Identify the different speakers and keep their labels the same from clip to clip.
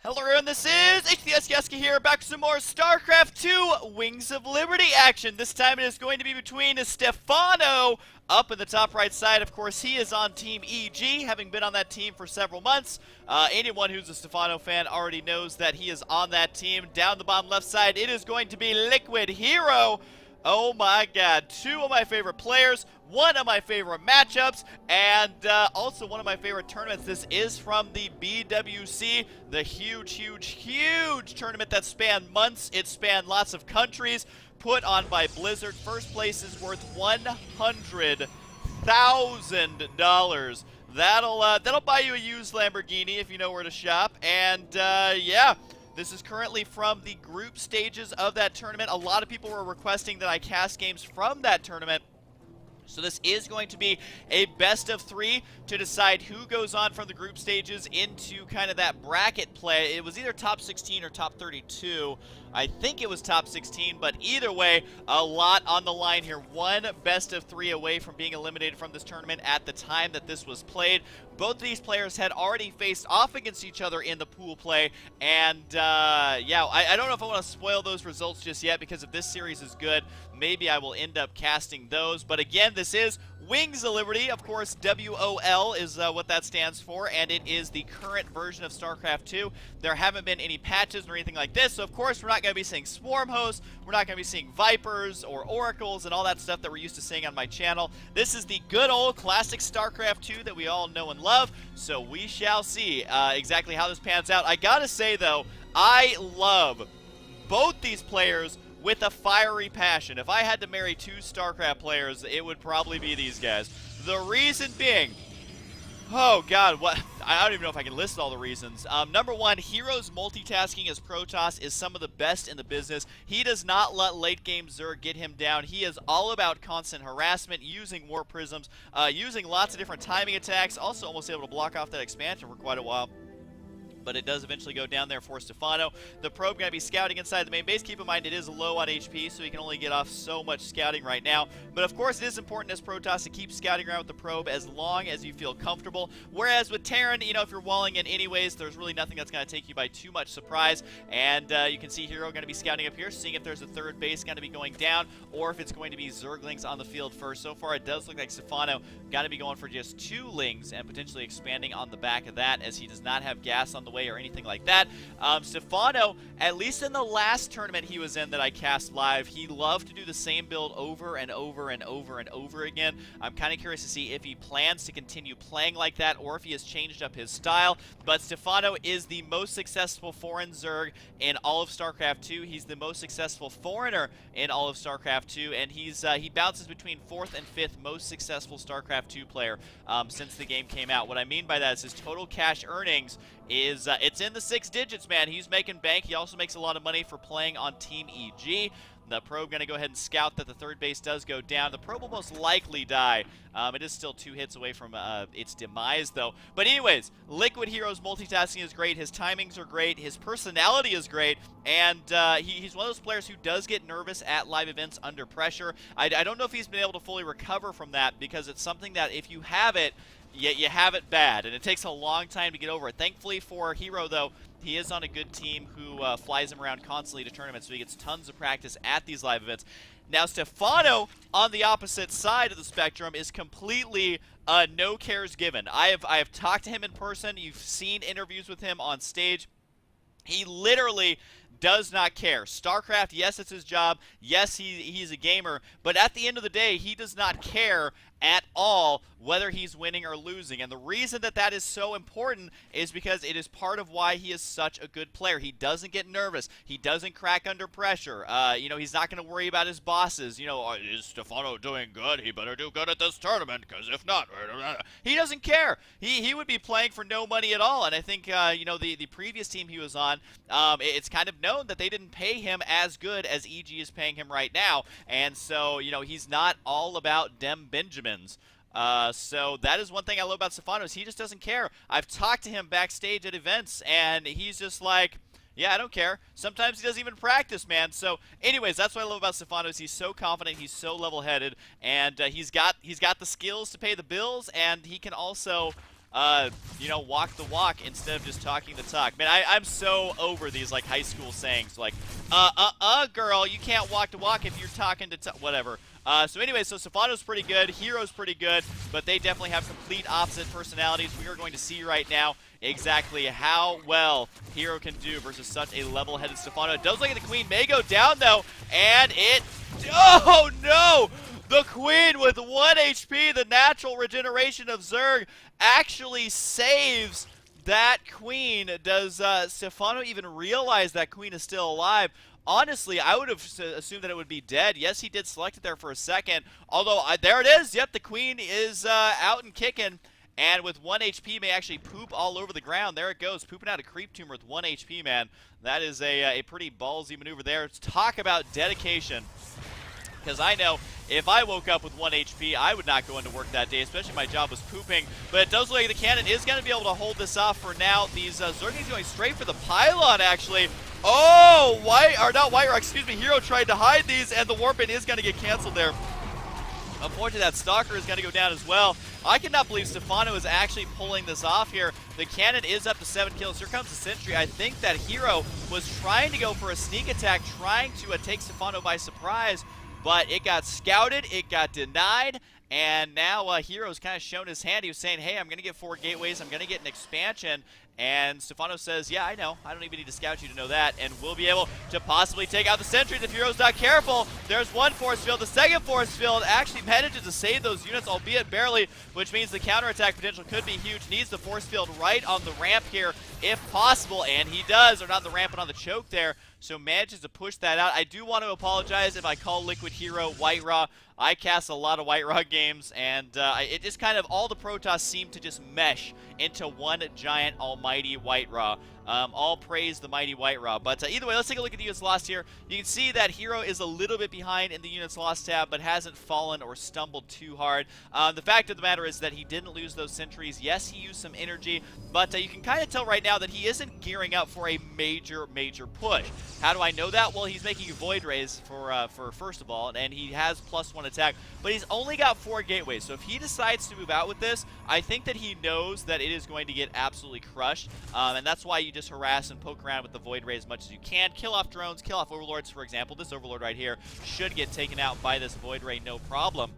Speaker 1: Hello everyone, this is theStC here, back with some more Starcraft 2 Wings of Liberty action. This time it is going to be between Stephano up in the top right side. Of course, he is on Team EG, having been on that team for several months. Anyone who's a Stephano fan already knows that he is on that team. Down the bottom left side, it is going to be Liquid Hero. Oh my god, two of my favorite players, one of my favorite matchups, and also one of my favorite tournaments. This is from the BWC, the huge tournament that spanned months. It spanned lots of countries, put on by Blizzard. First place is worth $100,000. That'll buy you a used Lamborghini if you know where to shop, and yeah. This is currently from the group stages of that tournament. A lot of people were requesting that I cast games from that tournament. So this is going to be a best of 3 to decide who goes on from the group stages into kind of that bracket play. It was either top 16 or top 32. I think it was top 16, but either way, a lot on the line here. One best of 3 away from being eliminated from this tournament at the time that this was played. Both of these players had already faced off against each other in the pool play, and yeah, I don't know if I want to spoil those results just yet, because if this series is good, maybe I will end up casting those. But again, this is Wings of Liberty. Of course, WOL is what that stands for, and it is the current version of StarCraft 2. There haven't been any patches or anything like this, so of course we're not going to be seeing Swarm Hosts, we're not going to be seeing Vipers or Oracles and all that stuff that we're used to seeing on my channel. This is the good old classic StarCraft 2 that we all know and love, so we shall see exactly how this pans out. I gotta say though, I love both these players with a fiery passion. If I had to marry 2 StarCraft players, it would probably be these guys. The reason being, oh god, what? I don't even know if I can list all the reasons. Number 1, Hero's multitasking as Protoss is some of the best in the business. He does not let late game Zerg get him down. He is all about constant harassment, using War Prisms, using lots of different timing attacks, also almost able to block off that expansion for quite a while. But it does eventually go down there for Stephano. The probe going to be scouting inside the main base. Keep in mind it is low on HP, so he can only get off so much scouting right now. But of course, it is important as Protoss to keep scouting around with the probe as long as you feel comfortable. Whereas with Terran, you know, if you're walling in anyways, there's really nothing that's going to take you by too much surprise. And you can see Hero going to be scouting up here, seeing if there's a third base going to be going down, or if it's going to be Zerglings on the field first. So far, it does look like Stephano going to be going for just 2 Lings and potentially expanding on the back of that, as he does not have gas on the way or anything like that. Stephano, at least in the last tournament he was in that I cast live, he loved to do the same build over and over and over and over again. I'm kind of curious to see if he plans to continue playing like that or if he has changed up his style. But Stephano is the most successful foreign Zerg in all of StarCraft 2. He's the most successful foreigner in all of StarCraft 2, and he bounces between 4th and 5th most successful StarCraft 2 player since the game came out. What I mean by that is his total cash earnings is it's in the 6 digits, man. He's making bank. He also makes a lot of money for playing on Team EG. The probe going to go ahead and scout that the third base does go down. The probe will most likely die. It is still 2 hits away from its demise, though. But anyways, Liquid Hero's multitasking is great. His timings are great. His personality is great. And he's one of those players who does get nervous at live events under pressure. I don't know if he's been able to fully recover from that, because it's something that if you have it, you have it bad, and it takes a long time to get over it. Thankfully for Hero, though, he is on a good team who flies him around constantly to tournaments, so he gets tons of practice at these live events. Now, Stephano, on the opposite side of the spectrum, is completely no cares given. I have talked to him in person. You've seen interviews with him on stage. He literally does not care. StarCraft, yes, it's his job. Yes, he's a gamer. But at the end of the day, he does not care at all whether he's winning or losing. And the reason that that is so important is because it is part of why he is such a good player. He doesn't get nervous. He doesn't crack under pressure. You know, he's not going to worry about his bosses. You know, is Stephano doing good? He better do good at this tournament, because if not, he doesn't care. He would be playing for no money at all. And I think, you know, the previous team he was on, it's kind of known that they didn't pay him as good as EG is paying him right now. And so, you know, he's not all about dem Benjamins. So that is one thing I love about Stephano, is he just doesn't care. I've talked to him backstage at events, and he's just like, yeah, I don't care. Sometimes he doesn't even practice, man. So anyways, that's what I love about Stephano, is he's so confident, he's so level-headed, and he's got the skills to pay the bills, and he can also you know, walk the walk instead of just talking the talk. Man, I'm so over these, like, high school sayings, like, girl, you can't walk the walk if you're talking to whatever. So anyway, so Stephano's pretty good, Hero's pretty good, but they definitely have complete opposite personalities. We are going to see right now exactly how well Hero can do versus such a level-headed Stephano. It does look like the Queen may go down, though, and it... Oh, no! The Queen with 1 HP, the natural regeneration of Zerg, actually saves that Queen. Does Stephano even realize that Queen is still alive? Honestly, I would have assumed that it would be dead. Yes, he did select it there for a second. Although, there it is. Yep, the Queen is out and kicking. And with 1 HP, may actually poop all over the ground. There it goes, pooping out a creep tumor with 1 HP, man. That is a pretty ballsy maneuver there. Let's talk about dedication. Because I know if I woke up with 1 HP, I would not go into work that day, especially if my job was pooping. But it does look like the cannon is going to be able to hold this off for now. These Zerglings going straight for the pylon, actually. Oh, Hero tried to hide these, and the Warpin is going to get canceled there. Unfortunately, that Stalker is going to go down as well. I cannot believe Stephano is actually pulling this off here. The cannon is up to 7 kills. Here comes the sentry. I think that Hero was trying to go for a sneak attack, trying to take Stephano by surprise, but it got scouted, it got denied, and now Hero's kind of shown his hand. He was saying, hey, I'm going to get 4 gateways, I'm going to get an expansion, and Stephano says, yeah, I know. I don't even need to scout you to know that, and we'll be able to possibly take out the sentries if Hero's not careful. There's one force field. The second force field actually manages to save those units, albeit barely, which means the counterattack potential could be huge. Needs the force field right on the ramp here, if possible, and he does, or not the ramp, but on the choke there, so manages to push that out. I do want to apologize if I call Liquid Hero White Raw. I cast a lot of White Raw games, and it just kind of, all the Protoss seem to just mesh into one giant almighty White Raw. All praise the mighty White Raw. But either way, let's take a look at the units lost here. You can see that Hero is a little bit behind in the units lost tab, but hasn't fallen or stumbled too hard. The fact of the matter is that he didn't lose those sentries. Yes, he used some energy, but you can kind of tell right now that he isn't gearing up for a major push. How do I know that? Well, he's making Void Rays for first of all, and he has +1 attack, but he's only got 4 gateways. So if he decides to move out with this, I think that he knows that it is going to get absolutely crushed, and that's why you just harass and poke around with the Void Ray as much as you can. Kill off drones, kill off Overlords, for example. This Overlord right here should get taken out by this Void Ray, no problem.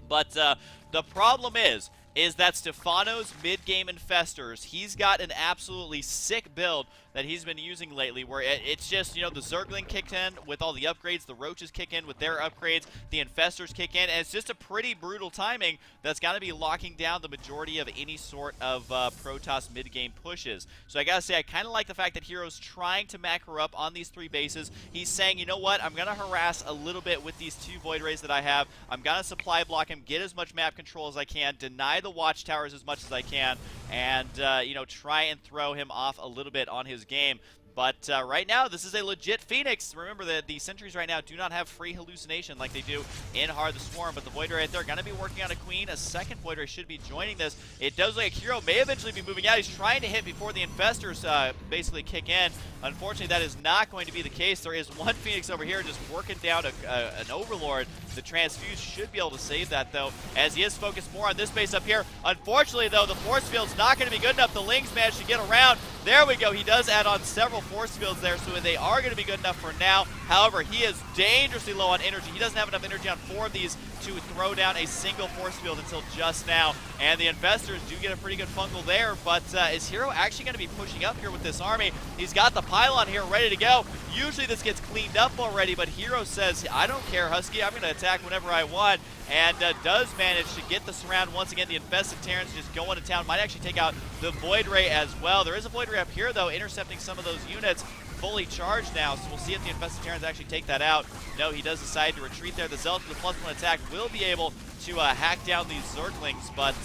Speaker 1: But the problem is that Stephano's mid-game infestors, he's got an absolutely sick build that he's been using lately, where it's just, you know, the Zergling kicked in with all the upgrades, the Roaches kick in with their upgrades, the infestors kick in, and it's just a pretty brutal timing that's got to be locking down the majority of any sort of Protoss mid-game pushes. So I gotta say, I kind of like the fact that Hero's trying to macro up on these 3 bases. He's saying, you know what, I'm gonna harass a little bit with these 2 Void Rays that I have. I'm gonna supply block him, get as much map control as I can, deny the watchtowers as much as I can, and you know, try and throw him off a little bit on his game. But right now, this is a legit Phoenix. Remember that the sentries right now do not have free hallucination like they do in Heart of the Swarm. But the Void Ray right there, going to be working on a Queen. A second Void Ray should be joining this. It does look like Hero may eventually be moving out. He's trying to hit before the infestors basically kick in. Unfortunately, that is not going to be the case. There is one Phoenix over here just working down an Overlord. The Transfuse should be able to save that, though, as he is focused more on this base up here. Unfortunately, though, the force field's not going to be good enough. The Lings managed to get around. There we go. He does add on several force fields there, so they are going to be good enough for now. However, he is dangerously low on energy. He doesn't have enough energy on 4 of these to throw down a single force field until just now. And the infestors do get a pretty good fungal there, but is Hero actually going to be pushing up here with this army? He's got the pylon here ready to go. Usually this gets cleaned up already, but Hero says, I don't care, Husky. I'm going to attack whenever I want, and does manage to get the surround. Once again, the infested Terrans just going to town. Might actually take out the Void Ray as well. There is a Void Ray up here, though, intercepting some of those units. Fully charged now, so we'll see if the infested Terrans actually take that out. No, he does decide to retreat there. The Zealot with the +1 attack will be able to hack down these Zerglings, but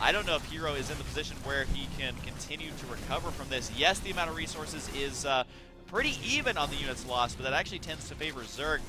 Speaker 1: I don't know if Hero is in the position where he can continue to recover from this. Yes, the amount of resources is pretty even on the units lost, but that actually tends to favor Zerg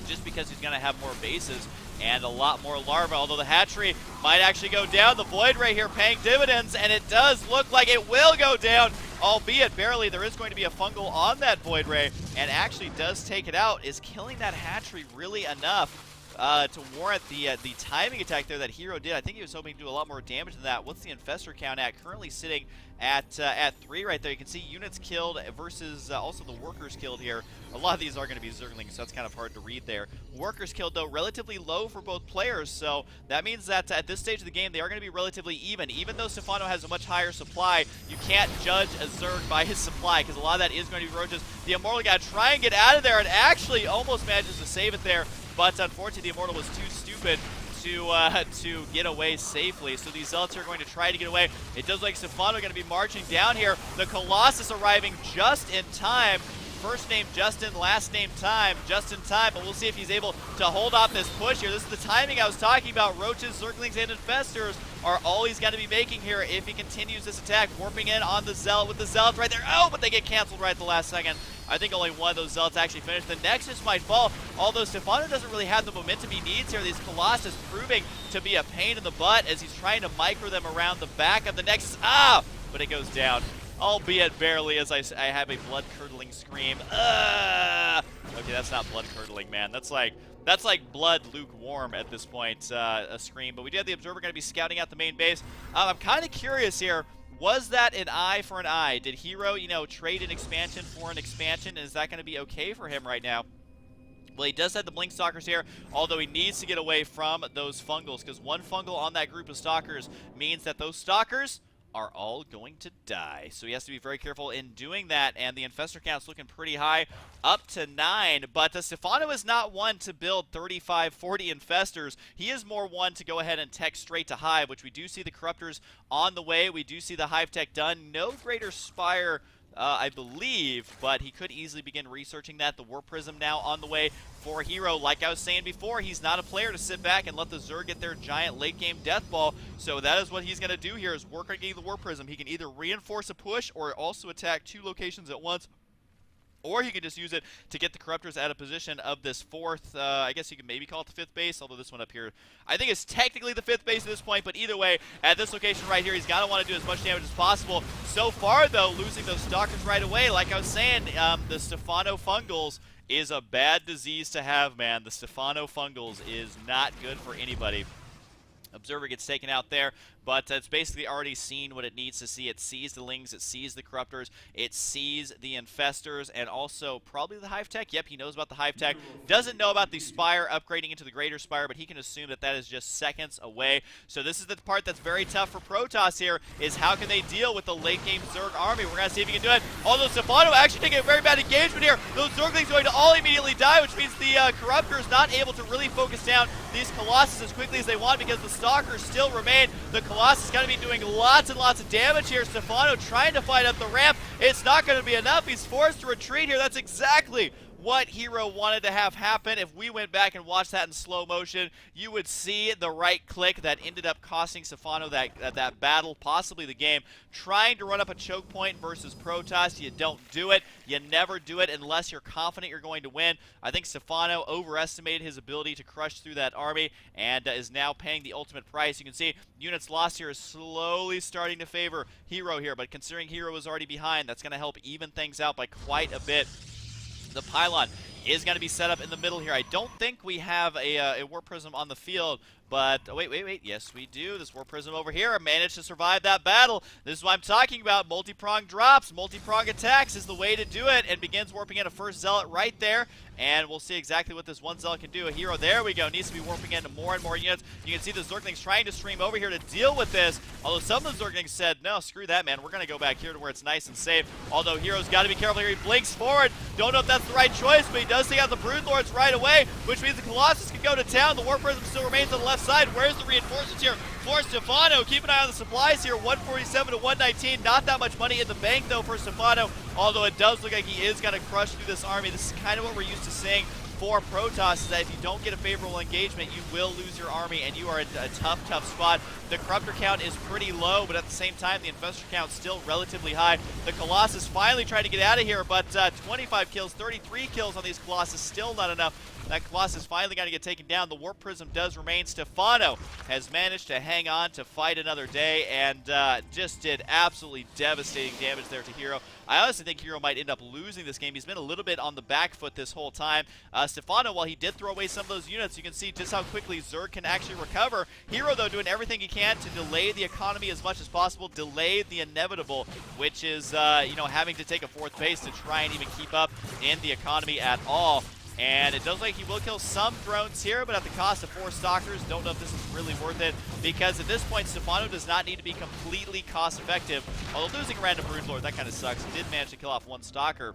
Speaker 1: just because he's going to have more bases and a lot more larvae, although the hatchery might actually go down. The Void Ray here paying dividends, and it does look like it will go down, albeit barely. There is going to be a fungal on that Void Ray, and actually does take it out. Is killing that hatchery really enough? to warrant the timing attack there that Hero did. I think he was hoping to do a lot more damage than that. What's the Infestor count at? Currently sitting at 3 right there. You can see units killed versus also the workers killed here. A lot of these are going to be Zerglings, so that's kind of hard to read there. Workers killed, though, relatively low for both players, so that means that at this stage of the game, they are going to be relatively even. Even though Stephano has a much higher supply, you can't judge a Zerg by his supply, because a lot of that is going to be roaches. The Immortal got to try and get out of there, and actually almost manages to save it there, but unfortunately the Immortal was too stupid to get away safely. So these Zealots are going to try to get away. It does look like Stephano going to be marching down here. The Colossus arriving just in time. First name Justin, last name Time, just in time, but we'll see if he's able to hold off this push here. This is the timing I was talking about. Roaches, Zerglings, and Infestors are all he's going to be making here if he continues this attack. Warping in on the Zealot with the Zealots right there. Oh, but they get canceled right at the last second. I think only one of those Zealots actually finished. The Nexus might fall, although Stephano doesn't really have the momentum he needs here. These Colossus proving to be a pain in the butt as he's trying to micro them around the back of the Nexus. Ah! But it goes down. Albeit barely, as I have a blood-curdling scream. Okay, that's not blood-curdling, man. That's like blood lukewarm at this point, a scream. But we do have the Observer going to be scouting out the main base. I'm kind of curious here. Was that an eye for an eye? Did Hero, trade an expansion for an expansion? And is that going to be okay for him right now? Well, he does have the Blink Stalkers here, although he needs to get away from those Fungals, because one Fungal on that group of Stalkers means that those Stalkers are all going to die. So he has to be very careful in doing that, and the Infestor count's looking pretty high, up to 9. But Stephano is not one to build 35, 40 Infestors. He is more one to go ahead and tech straight to Hive, which we do see the Corruptors on the way. We do see the Hive tech done. No Greater Spire, I believe, but he could easily begin researching that. The Warp Prism now on the way for Hero. Like I was saying before, he's not a player to sit back and let the Zerg get their giant late-game death ball, so that is what he's going to do here, is work on getting the Warp Prism. He can either reinforce a push or also attack 2 locations at once, or he can just use it to get the Corruptors out of position of this 4th, I guess you can maybe call it the 5th base, although this one up here, I think it's technically the 5th base at this point, but either way, at this location right here, he's got to want to do as much damage as possible. So far, though, losing those Stalkers right away, like I was saying, the Stephano Fungals is a bad disease to have, man. The Stephano Fungals is not good for anybody. Observer gets taken out there, but it's basically already seen what it needs to see. It sees the Lings, it sees the Corruptors, it sees the Infestors, and also probably the Hive Tech. Yep, he knows about the Hive Tech. Doesn't know about the Spire upgrading into the Greater Spire, but he can assume that that is just seconds away. So this is the part that's very tough for Protoss here, is how can they deal with the late-game Zerg army. We're going to see if he can do it. Although Stephano actually taking a very bad engagement here. Those Zerglings going to all immediately die, which means the Corruptors not able to really focus down these Colossus as quickly as they want, because the Stalkers still remain. The Colossus is going to be doing lots and lots of damage here. Stephano trying to fight up the ramp. It's not going to be enough. He's forced to retreat here. That's exactly what Hero wanted to have happen. If we went back and watched that in slow motion, you would see the right click that ended up costing Stephano that battle, possibly the game. Trying to run up a choke point versus Protoss, you don't do it. You never do it unless you're confident you're going to win. I think Stephano overestimated his ability to crush through that army and is now paying the ultimate price. You can see units lost here is slowly starting to favor Hero here, but considering Hero was already behind, that's going to help even things out by quite a bit. The pylon is going to be set up in the middle here. I don't think we have a Warp Prism on the field, but wait. Yes, we do. This Warp Prism over here managed to survive that battle. This is what I'm talking about. Multi-prong drops, multi-prong attacks is the way to do it, and begins warping in a first Zealot right there. And we'll see exactly what this one Zealot can do. A Hero, there we go, needs to be warping into more and more units. You can see the Zerglings trying to stream over here to deal with this. Although some of the Zerglings said, no, screw that, man. We're going to go back here to where it's nice and safe. Although Hero's got to be careful here. He blinks forward. Don't know if that's the right choice, but he does take out the Broodlords right away, which means the Colossus can go to town. The Warp Prism still remains on the left side. Where's the reinforcements here for Stephano? Keep an eye on the supplies here. 147 to 119. Not that much money in the bank, though, for Stephano. Although it does look like he is going to crush through this army. This is kind of what we're used to seeing for Protoss, is that if you don't get a favorable engagement, you will lose your army, and you are in a tough spot. The Corruptor count is pretty low, but at the same time, the Infestor count is still relatively high. The Colossus finally trying to get out of here, but 25 kills, 33 kills on these Colossus, still not enough that Colossus finally got to get taken down. The Warp Prism does remain. Stephano has managed to hang on to fight another day and just did absolutely devastating damage there to Hero. I honestly think Hero might end up losing this game. He's been a little bit on the back foot this whole time. Stephano, while he did throw away some of those units, you can see just how quickly Zerg can actually recover. Hero, though, doing everything he can to delay the economy as much as possible, delay the inevitable, which is, you know, having to take a 4th base to try and even keep up in the economy at all. And it does look like he will kill some drones here, but at the cost of 4 Stalkers. Don't know if this is really worth it, because at this point, Stephano does not need to be completely cost-effective. Although losing a random Broodlord, that kind of sucks. He did manage to kill off 1 Stalker.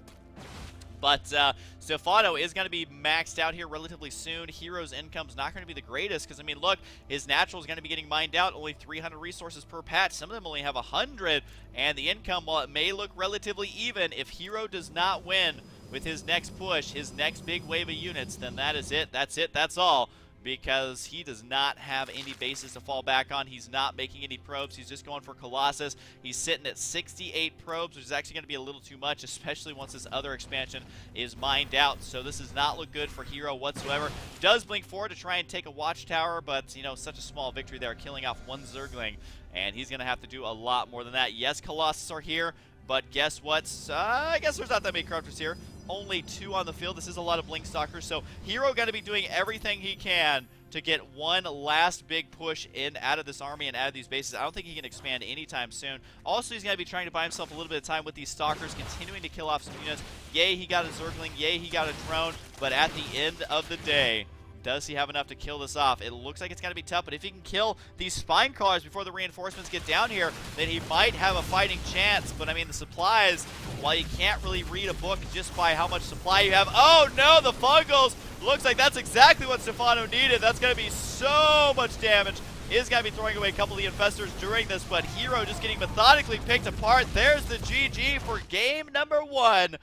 Speaker 1: But Stephano is going to be maxed out here relatively soon. Hero's income's not going to be the greatest because, I mean, look, his natural is going to be getting mined out. Only 300 resources per patch. Some of them only have 100. And the income, while it may look relatively even, if Hero does not win with his next push, his next big wave of units, then that is it. That's it. That's all. Because he does not have any bases to fall back on. He's not making any probes. He's just going for Colossus. He's sitting at 68 probes, which is actually going to be a little too much, especially once this other expansion is mined out. So this does not look good for Hero whatsoever. Does blink forward to try and take a watchtower, but, you know, such a small victory there, killing off 1 Zergling. And he's going to have to do a lot more than that. Yes, Colossus are here, but guess what? I guess there's not that many corruptors here. Only 2 on the field. This is a lot of Blink Stalkers, so Hero going to be doing everything he can to get one last big push in out of this army and out of these bases. I don't think he can expand anytime soon. Also, he's going to be trying to buy himself a little bit of time with these Stalkers, continuing to kill off some units. Yay, he got a Zergling. Yay, he got a drone. But at the end of the day, does he have enough to kill this off? It looks like it's going to be tough, but if he can kill these spine crawlers before the reinforcements get down here, then he might have a fighting chance. But, I mean, the supplies, while you can't really read a book just by how much supply you have. Oh, no, the Fungals! Looks like that's exactly what Stephano needed. That's going to be so much damage. Is going to be throwing away a couple of the Infestors during this, but Hero just getting methodically picked apart. There's the GG for game number 1.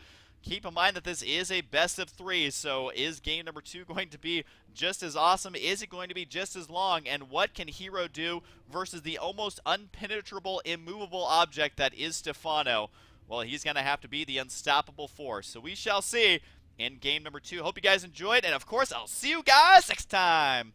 Speaker 1: Keep in mind that this is a best of 3, so is game number 2 going to be just as awesome? Is it going to be just as long? And what can Hero do versus the almost unpenetrable, immovable object that is Stephano? Well, he's going to have to be the unstoppable force. So we shall see in game number 2. Hope you guys enjoyed, and of course, I'll see you guys next time.